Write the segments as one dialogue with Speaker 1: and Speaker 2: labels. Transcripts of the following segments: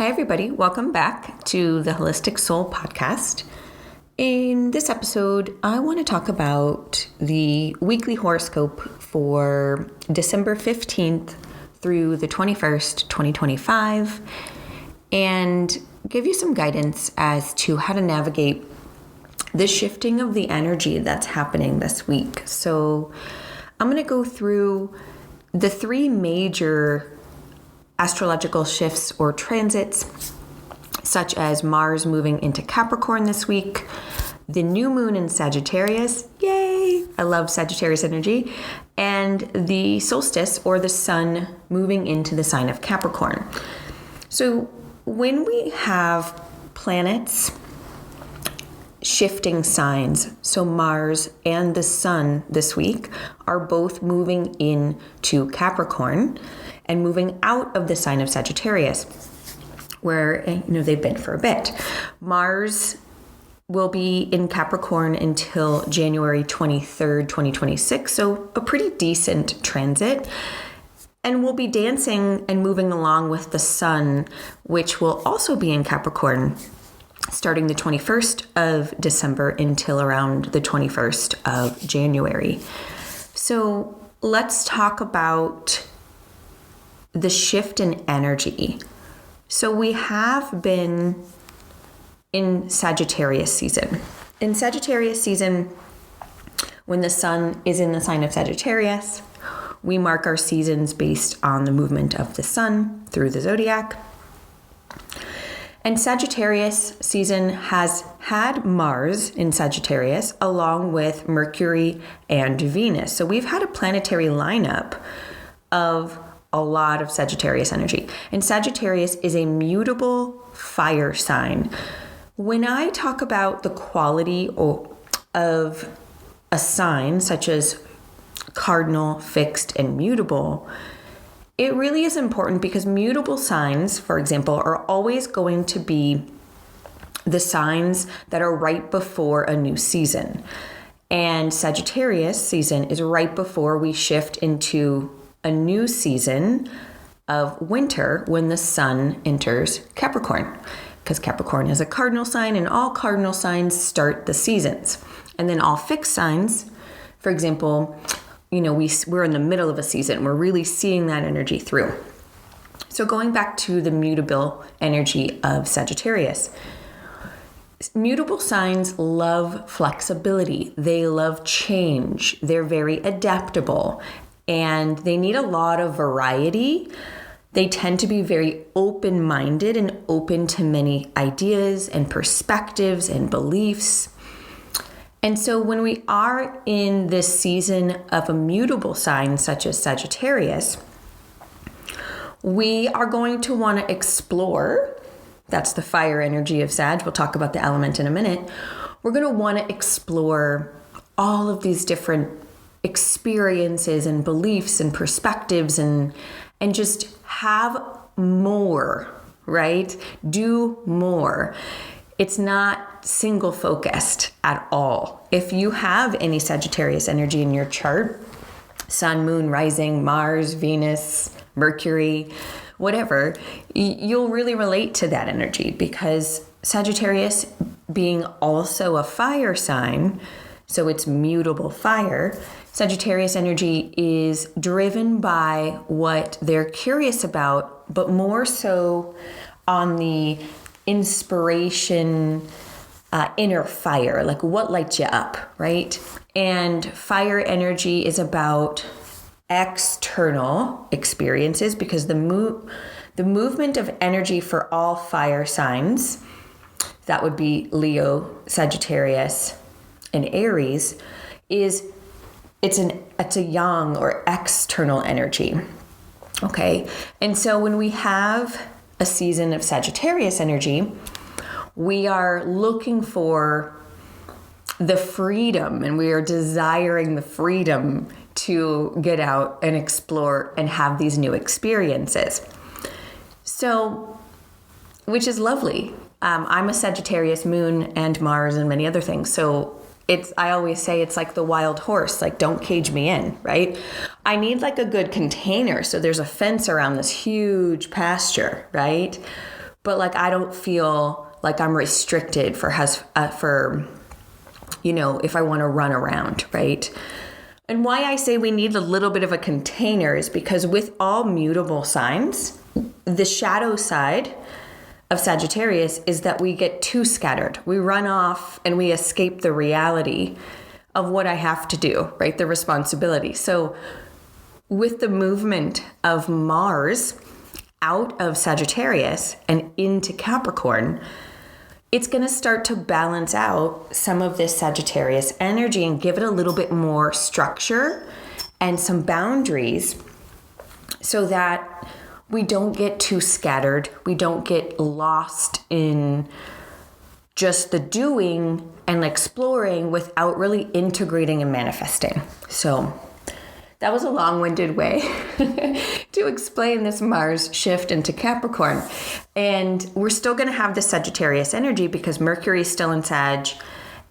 Speaker 1: Hi, everybody. Welcome back to the Holistic Soul Podcast. In this episode, I want to talk about the weekly horoscope for December 15th through the 21st, 2025, and give you some guidance as to how to navigate the shifting of the energy that's happening this week. So I'm going to go through the three major astrological shifts or transits, such as Mars moving into Capricorn this week, the new moon in Sagittarius, yay, I love Sagittarius energy, and the solstice or the sun moving into the sign of Capricorn. So when we have planets shifting signs, so Mars and the sun this week are both moving into Capricorn and moving out of the sign of Sagittarius, where they've been for a bit. Mars will be in Capricorn until January 23rd, 2026, so a pretty decent transit. And we'll be dancing and moving along with the sun, which will also be in Capricorn, starting the 21st of December until around the 21st of January. So let's talk about the shift in energy. So we have been in Sagittarius season. In Sagittarius season, when the sun is in the sign of Sagittarius, we mark our seasons based on the movement of the sun through the zodiac. And Sagittarius season has had Mars in Sagittarius along with Mercury and Venus. So we've had a planetary lineup of a lot of Sagittarius energy. And Sagittarius is a mutable fire sign. When I talk about the quality of a sign, such as cardinal, fixed, and mutable, it really is important because mutable signs, for example, are always going to be the signs that are right before a new season. And Sagittarius season is right before we shift into a new season of winter when the sun enters Capricorn, because Capricorn is a cardinal sign and all cardinal signs start the seasons. And then all fixed signs, for example, we're in the middle of a season. We're really seeing that energy through. So going back to the mutable energy of Sagittarius, mutable signs love flexibility. They love change. They're very adaptable. And they need a lot of variety. They tend to be very open-minded and open to many ideas and perspectives and beliefs. And so when we are in this season of a mutable sign such as Sagittarius, we are going to want to explore, that's the fire energy of Sag, we'll talk about the element in a minute, we're going to want to explore all of these different experiences and beliefs and perspectives and just have more, right? Do more. It's not single focused at all. If you have any Sagittarius energy in your chart, sun, moon, rising, Mars, Venus, Mercury, whatever, you'll really relate to that energy because Sagittarius being also a fire sign, so it's mutable fire, Sagittarius energy is driven by what they're curious about, but more so on the inspiration, inner fire, like what lights you up, right? And fire energy is about external experiences because the movement of energy for all fire signs, that would be Leo, Sagittarius, and Aries, it's a yang or external energy. Okay. And so when we have a season of Sagittarius energy, we are looking for the freedom and we are desiring the freedom to get out and explore and have these new experiences. So, which is lovely. I'm a Sagittarius moon and Mars and many other things. So I always say it's like the wild horse, like don't cage me in, right? I need like a good container. So there's a fence around this huge pasture, right? but like I don't feel like I'm restricted for if I want to run around, right? And why I say we need a little bit of a container is because with all mutable signs, the shadow side of Sagittarius is that we get too scattered. We run off and we escape the reality of what I have to do, right? The responsibility. So with the movement of Mars out of Sagittarius and into Capricorn, it's going to start to balance out some of this Sagittarius energy and give it a little bit more structure and some boundaries so that we don't get too scattered. We don't get lost in just the doing and exploring without really integrating and manifesting. So that was a long-winded way to explain this Mars shift into Capricorn. And we're still going to have the Sagittarius energy because Mercury is still in Sag.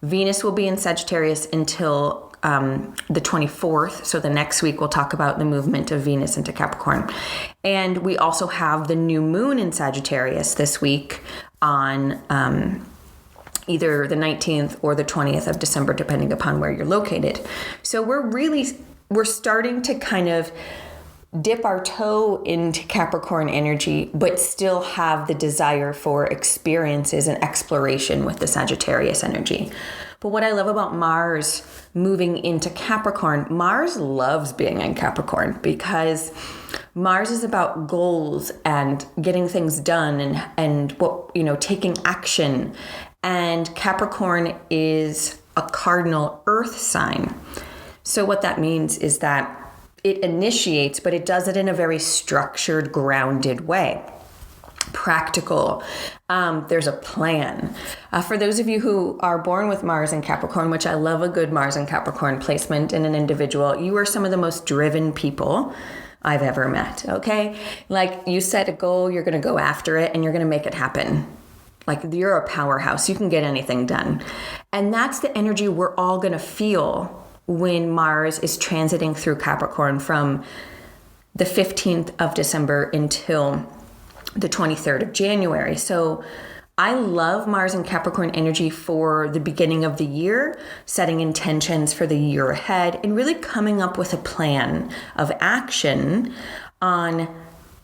Speaker 1: Venus will be in Sagittarius until the 24th. So the next week we'll talk about the movement of Venus into Capricorn. And we also have the new moon in Sagittarius this week on either the 19th or the 20th of December, depending upon where you're located. So we're starting to kind of dip our toe into Capricorn energy, but still have the desire for experiences and exploration with the Sagittarius energy. But what I love about Mars moving into Capricorn, Mars loves being in Capricorn because Mars is about goals and getting things done and taking action. And Capricorn is a cardinal earth sign. So what that means is that it initiates, but it does it in a very structured, grounded way. Practical. There's a plan. For those of you who are born with Mars and Capricorn, which I love a good Mars and Capricorn placement in an individual, you are some of the most driven people I've ever met, okay? Like you set a goal, you're going to go after it, and you're going to make it happen. Like you're a powerhouse. You can get anything done. And that's the energy we're all going to feel when Mars is transiting through Capricorn from the 15th of December until the 23rd of January. So I love Mars and Capricorn energy for the beginning of the year, setting intentions for the year ahead, and really coming up with a plan of action on,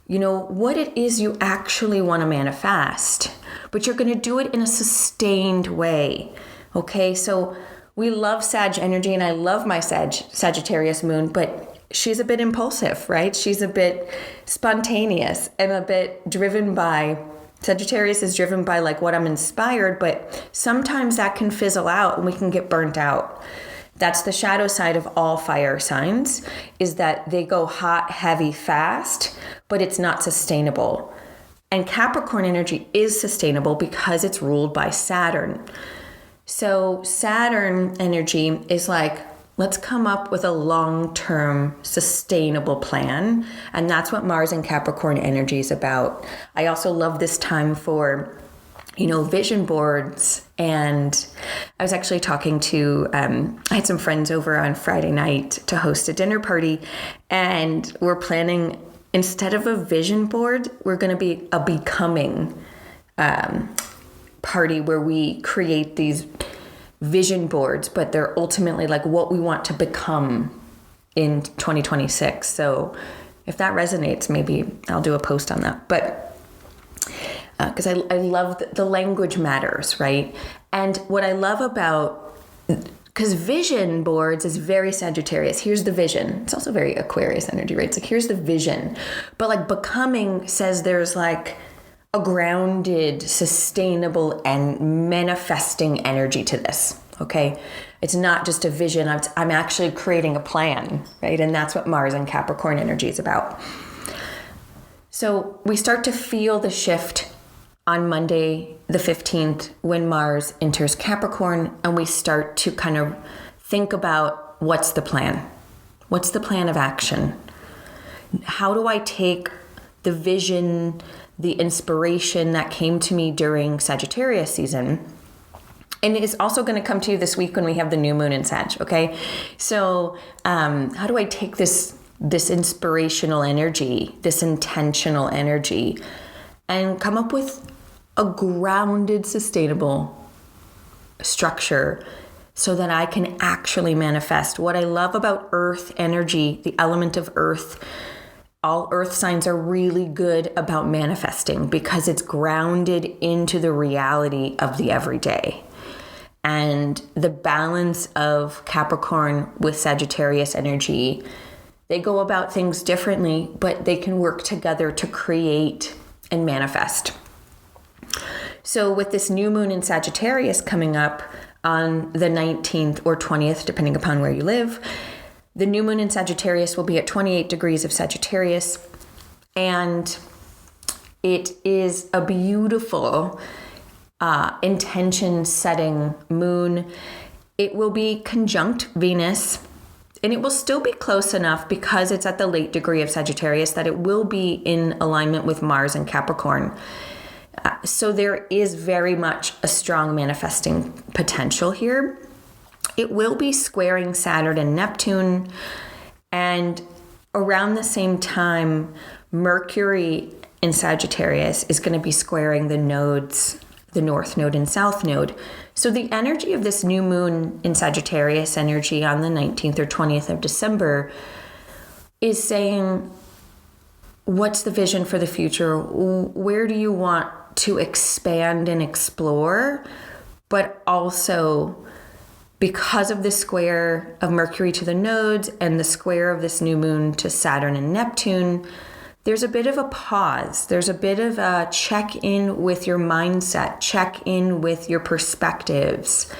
Speaker 1: what it is you actually want to manifest. But you're going to do it in a sustained way. Okay, so we love Sag energy, and I love my Sagittarius moon, but she's a bit impulsive, right? She's a bit spontaneous and a bit driven by, Sagittarius is driven by like what I'm inspired, but sometimes that can fizzle out and we can get burnt out. That's the shadow side of all fire signs, is that they go hot, heavy, fast, but it's not sustainable. And Capricorn energy is sustainable because it's ruled by Saturn. So Saturn energy is like, let's come up with a long-term sustainable plan. And that's what Mars and Capricorn energy is about. I also love this time for, vision boards. And I was actually talking to, I had some friends over on Friday night to host a dinner party. And we're planning, instead of a vision board, we're going to be a becoming party where we create these vision boards, but they're ultimately like what we want to become in 2026. So if that resonates, maybe I'll do a post on that. But because I love the language matters, right? And what I love about, because vision boards is very Sagittarius. Here's the vision. It's also very Aquarius energy, right? It's like, here's the vision. But like becoming says there's like a grounded, sustainable, and manifesting energy to this, okay? It's not just a vision. I'm actually creating a plan, right? And that's what Mars and Capricorn energy is about. So we start to feel the shift on Monday, the 15th, when Mars enters Capricorn, and we start to kind of think about what's the plan? What's the plan of action? How do I take the vision, the inspiration that came to me during Sagittarius season, and it's also going to come to you this week when we have the new moon in Sag, okay? So how do I take this inspirational energy, this intentional energy, and come up with a grounded, sustainable structure so that I can actually manifest. What I love about earth energy, the element of earth, all earth signs are really good about manifesting because it's grounded into the reality of the everyday. And the balance of Capricorn with Sagittarius energy, they go about things differently, but they can work together to create and manifest. So with this new moon in Sagittarius coming up on the 19th or 20th, depending upon where you live, the new moon in Sagittarius will be at 28 degrees of Sagittarius. And it is a beautiful intention setting moon. It will be conjunct Venus, and it will still be close enough because it's at the late degree of Sagittarius that it will be in alignment with Mars and Capricorn. So there is very much a strong manifesting potential here. It will be squaring Saturn and Neptune, and around the same time, Mercury in Sagittarius is going to be squaring the nodes, the North Node and South Node. So the energy of this new moon in Sagittarius energy on the 19th or 20th of December is saying, what's the vision for the future? Where do you want to expand and explore? But also, because of the square of Mercury to the nodes and the square of this new moon to Saturn and Neptune, there's a bit of a pause. There's a bit of a check in with your mindset, check in with your perspectives.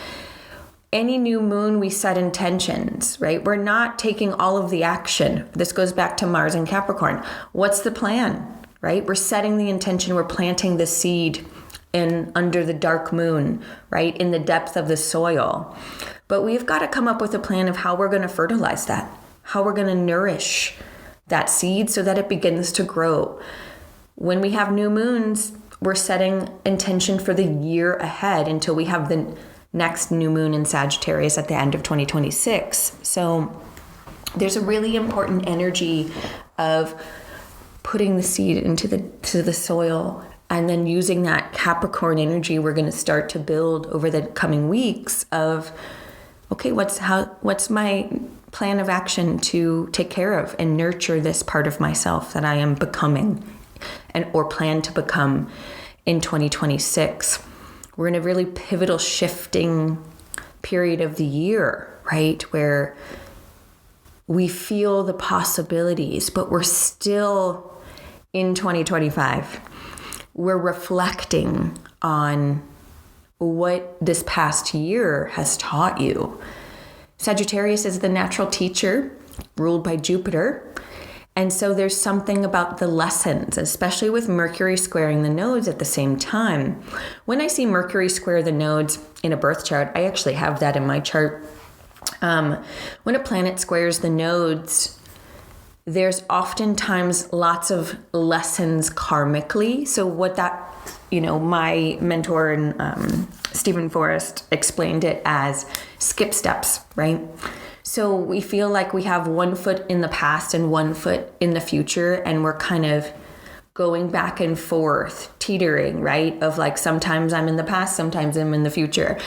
Speaker 1: Any new moon, we set intentions, right? We're not taking all of the action. This goes back to Mars and Capricorn. What's the plan, right? We're setting the intention. We're planting the seed under the dark moon, right? In the depth of the soil. But we've got to come up with a plan of how we're going to fertilize that, how we're going to nourish that seed so that it begins to grow. When we have new moons, we're setting intention for the year ahead until we have the next new moon in Sagittarius at the end of 2026. So there's a really important energy of putting the seed into the soil, and then using that Capricorn energy we're going to start to build over the coming weeks of, okay, what's my plan of action to take care of and nurture this part of myself that I am becoming or plan to become in 2026. We're in a really pivotal shifting period of the year, right? Where we feel the possibilities, but we're still in 2025. We're reflecting on what this past year has taught you. Sagittarius is the natural teacher ruled by Jupiter. And so there's something about the lessons, especially with Mercury squaring the nodes at the same time. When I see Mercury square the nodes in a birth chart, I actually have that in my chart. When a planet squares the nodes, there's oftentimes lots of lessons karmically. So what that, my mentor and Stephen Forrest explained it as skip steps, right? So we feel like we have one foot in the past and one foot in the future, and we're kind of going back and forth, teetering, right? Of like, sometimes I'm in the past, sometimes I'm in the future.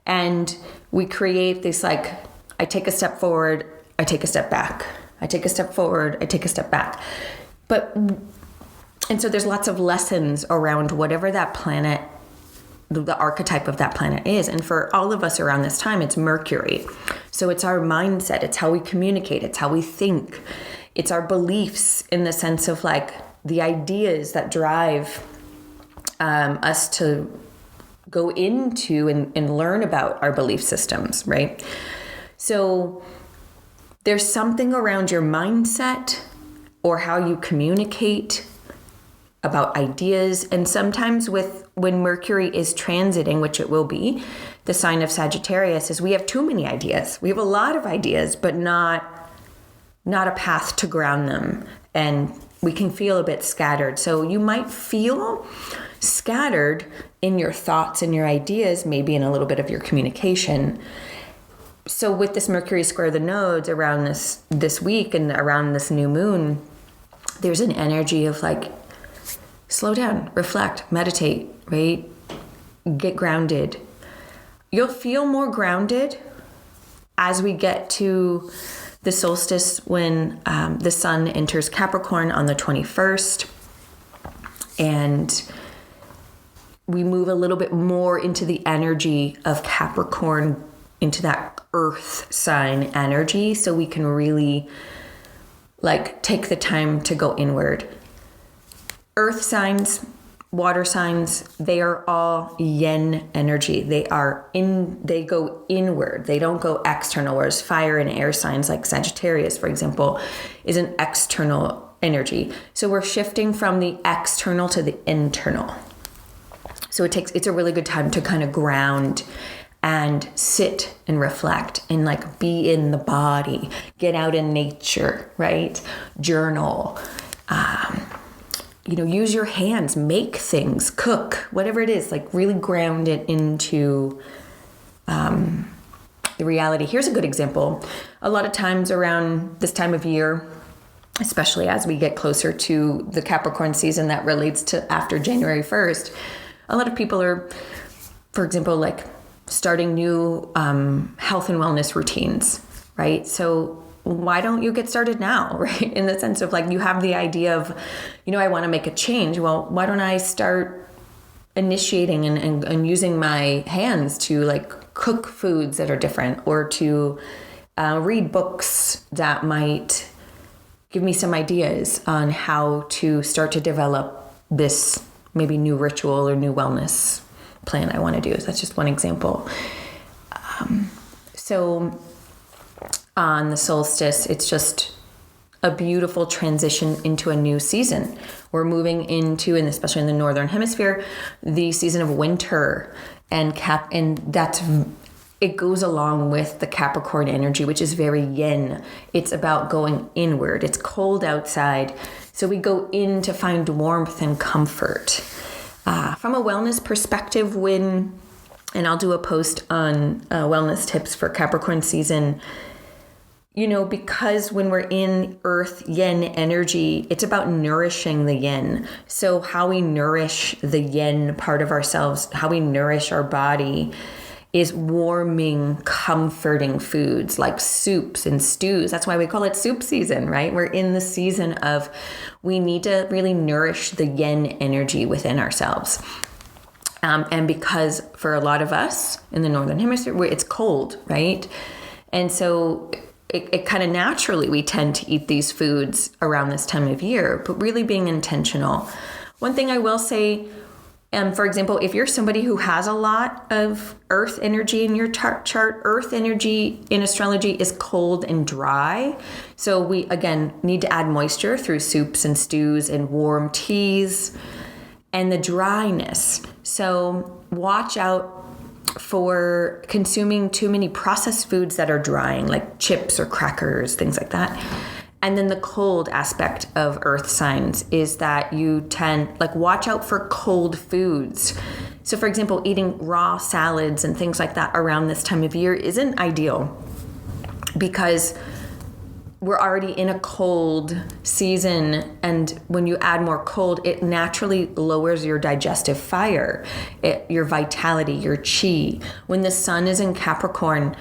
Speaker 1: And we create this like, I take a step forward, I take a step back. I take a step forward, I take a step back. And so there's lots of lessons around whatever that planet, the archetype of that planet is. And for all of us around this time, it's Mercury. So it's our mindset, it's how we communicate, it's how we think. It's our beliefs in the sense of like the ideas that drive us to go into and learn about our belief systems, right? So there's something around your mindset or how you communicate about ideas. And sometimes when Mercury is transiting, which it will be, the sign of Sagittarius, is we have too many ideas. We have a lot of ideas, but not a path to ground them. And we can feel a bit scattered. So you might feel scattered in your thoughts and your ideas, maybe in a little bit of your communication. So with this Mercury square the nodes around this week and around this new moon, there's an energy of like slow down, reflect, meditate, right? Get grounded. You'll feel more grounded as we get to the solstice when the sun enters Capricorn on the 21st. And we move a little bit more into the energy of Capricorn, into that earth sign energy, so we can really like take the time to go inward. Earth signs, water signs, they are all yin energy. They go inward. They don't go external, whereas fire and air signs like Sagittarius, for example, is an external energy. So we're shifting from the external to the internal. So it's a really good time to kind of ground and sit and reflect and like be in the body, get out in nature, right? Journal, use your hands, make things, cook, whatever it is, like really ground it into the reality. Here's a good example. A lot of times around this time of year, especially as we get closer to the Capricorn season that relates to after January 1st, a lot of people are, for example, like starting new health and wellness routines, right? So why don't you get started now, right? In the sense of like, you have the idea of, I want to make a change. Well, why don't I start initiating and using my hands to like cook foods that are different, or to read books that might give me some ideas on how to start to develop this maybe new ritual or new wellness plan I want to do. That's just one example. So on the solstice, it's just a beautiful transition into a new season. We're moving into, and especially in the northern hemisphere, the season of winter, and it goes along with the Capricorn energy, which is very yin. It's about going inward. It's cold outside, so we go in to find warmth and comfort. From a wellness perspective, and I'll do a post on wellness tips for Capricorn season, because when we're in earth yin energy, it's about nourishing the yin. So how we nourish the yin part of ourselves, how we nourish our body, is warming, comforting foods like soups and stews. That's why we call it soup season, right? We're in the season of, we need to really nourish the yin energy within ourselves. And because for a lot of us in the northern hemisphere, it's cold, right? And so it kind of naturally, we tend to eat these foods around this time of year, but really being intentional. One thing I will say, for example, if you're somebody who has a lot of earth energy in your chart, earth energy in astrology is cold and dry. So we, again, need to add moisture through soups and stews and warm teas, and the dryness. So watch out for consuming too many processed foods that are drying, like chips or crackers, things like that. And then the cold aspect of earth signs is that you watch out for cold foods. So for example, eating raw salads and things like that around this time of year isn't ideal, because we're already in a cold season. And when you add more cold, it naturally lowers your digestive fire, your vitality, your chi. When the sun is in Capricorn,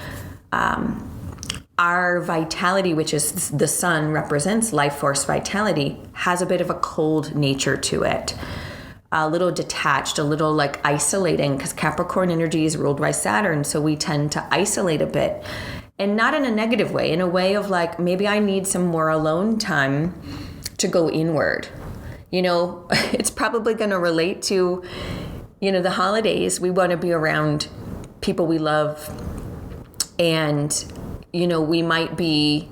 Speaker 1: our vitality, which is the sun represents life force vitality, has a bit of a cold nature to it. A little detached, a little like isolating, because Capricorn energy is ruled by Saturn. So we tend to isolate a bit, and not in a negative way, in a way of like, maybe I need some more alone time to go inward. It's probably going to relate to, the holidays. We want to be around people we love, and we might be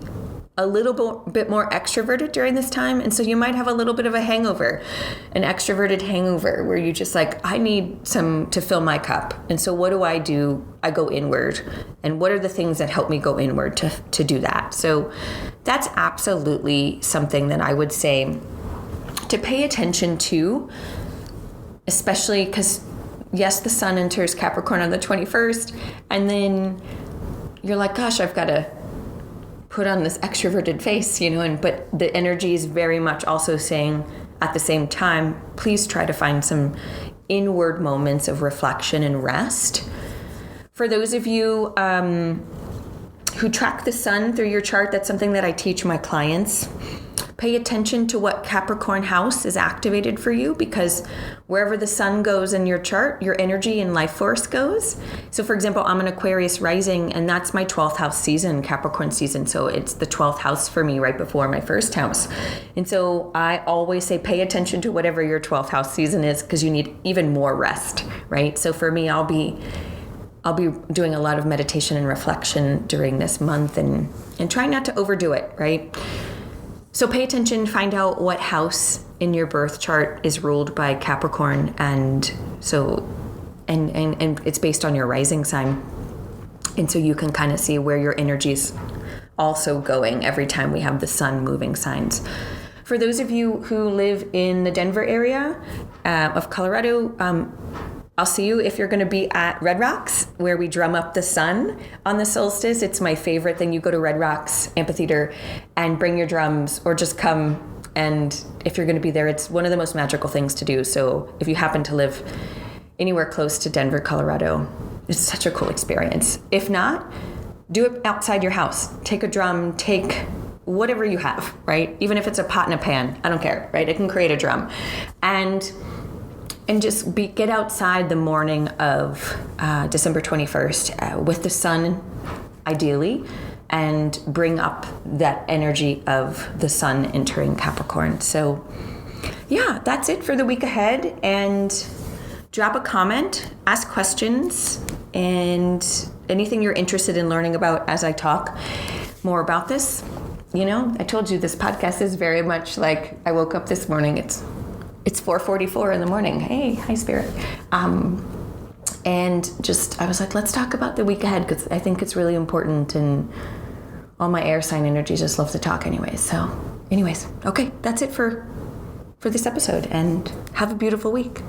Speaker 1: a little bit more extroverted during this time. And so you might have a little bit of a hangover, an extroverted hangover, where you just like, I need some to fill my cup. And so what do? I go inward. And what are the things that help me go inward to do that? So that's absolutely something that I would say to pay attention to, especially because, yes, the sun enters Capricorn on the 21st. And then you're like, gosh, I've got to put on this extroverted face, but the energy is very much also saying, at the same time, please try to find some inward moments of reflection and rest. For those of you who track the sun through your chart, that's something that I teach my clients. Pay attention to what Capricorn house is activated for you, because wherever the sun goes in your chart, your energy and life force goes. So for example, I'm an Aquarius rising, and that's my 12th house season, Capricorn season. So it's the 12th house for me right before my first house. And so I always say, pay attention to whatever your 12th house season is, because you need even more rest, right? So for me, I'll be doing a lot of meditation and reflection during this month, and trying not to overdo it, right? So pay attention, find out what house in your birth chart is ruled by Capricorn, and it's based on your rising sign. And so you can kind of see where your energy's also going every time we have the sun moving signs. For those of you who live in the Denver area of Colorado, I'll see you if you're going to be at Red Rocks, where we drum up the sun on the solstice. It's my favorite thing. You go to Red Rocks Amphitheater and bring your drums, or just come. And if you're going to be there, it's one of the most magical things to do. So if you happen to live anywhere close to Denver, Colorado, it's such a cool experience. If not, do it outside your house. Take a drum, take whatever you have, right? Even if it's a pot and a pan, I don't care, right? It can create a drum. And just get outside the morning of December 21st with the sun, ideally, and bring up that energy of the sun entering Capricorn. So yeah, that's it for the week ahead. And drop a comment, ask questions, and anything you're interested in learning about as I talk more about this. You know, I told you this podcast is very much like I woke up this morning. It's 4:44 in the morning. Hey, hi Spirit. And just, I was like, let's talk about the week ahead, because I think it's really important, and all my air sign energies just love to talk anyways. So anyways, okay, that's it for this episode, and have a beautiful week.